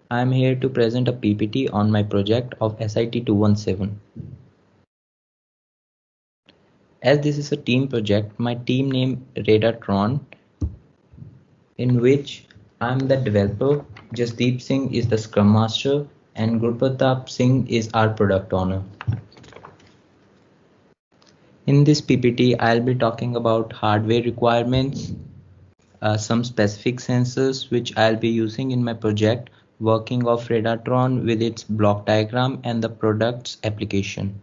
I am here to present a PPT on my project of SIT 217. As this is a team project, my team name Radartron, in which I am the developer, Jasdeep Singh is the Scrum Master, and Gurpratap Singh is our product owner. In this PPT, I'll be talking about hardware requirements, some specific sensors which I'll be using in my project, working of Radartron with its block diagram and the product's application.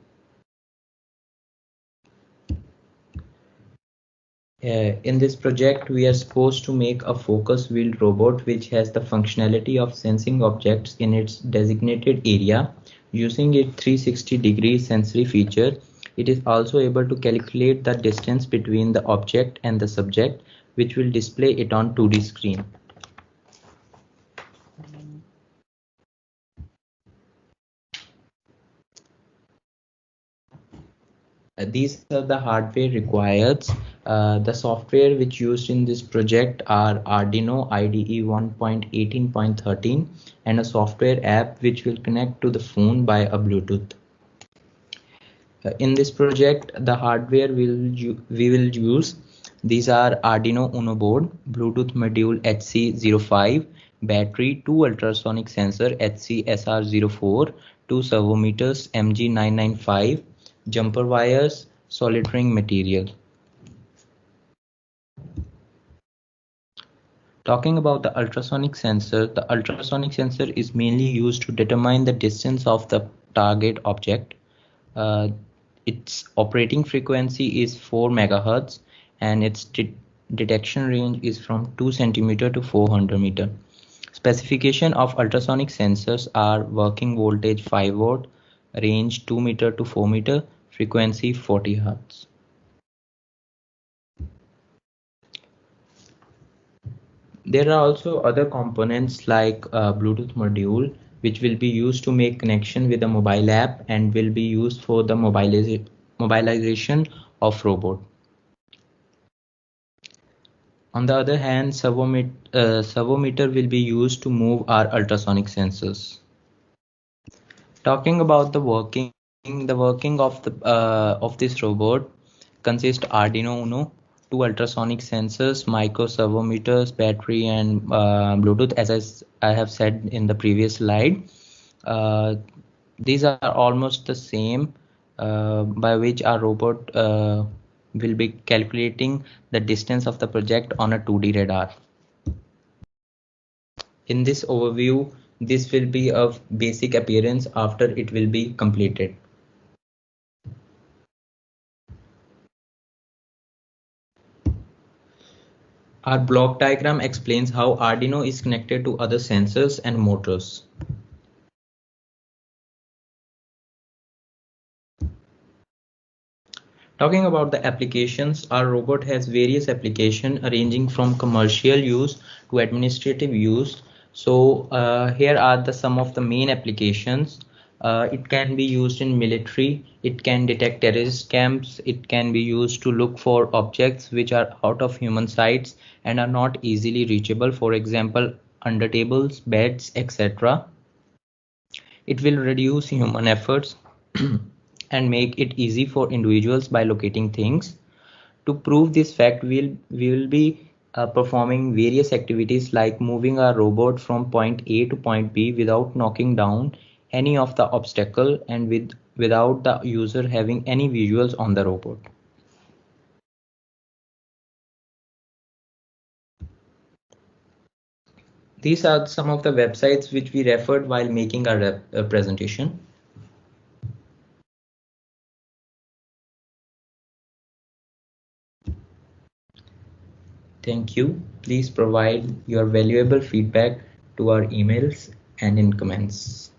In this project, we are supposed to make a focus wheeled robot which has the functionality of sensing objects in its designated area. Using its 360-degree sensory feature, it is also able to calculate the distance between the object and the subject, which will display it on 2D screen. These are the hardware required. The software which used in this project are Arduino IDE 1.18.13 and a software app which will connect to the phone by a Bluetooth. In this project, the hardware we will use, these are Arduino Uno board, Bluetooth module HC05, battery, 2 ultrasonic sensor HC-SR04, 2 servometers MG995, jumper wires, soldering material. Talking about the ultrasonic sensor is mainly used to determine the distance of the target object. Its operating frequency is 4 MHz and its detection range is from 2 cm to 400 meter. Specification of ultrasonic sensors are working voltage 5 volt, range 2 meter to 4 meter, frequency 40 Hz. There are also other components like Bluetooth module, which will be used to make connection with a mobile app and will be used for the mobilization of robot. On the other hand, servometer will be used to move our ultrasonic sensors. Talking about the working of this robot consists Arduino Uno, 2 ultrasonic sensors, micro servometers, battery, and Bluetooth, as I have said in the previous slide. These are almost the same, by which our robot will be calculating the distance of the project on a 2D radar. In this overview, this will be a basic appearance after it will be completed. Our block diagram explains how Arduino is connected to other sensors and motors. Talking about the applications, our robot has various applications ranging from commercial use to administrative use. So here are some of the main applications. It can be used in military, it can detect terrorist camps, it can be used to look for objects which are out of human sights and are not easily reachable, for example, under tables, beds, etc. It will reduce human efforts and make it easy for individuals by locating things. To prove this fact, we will be performing various activities like moving our robot from point A to point B without knocking down any of the obstacle and without the user having any visuals on the robot. These are some of the websites which we referred while making our presentation. Thank you. Please provide your valuable feedback to our emails and in comments.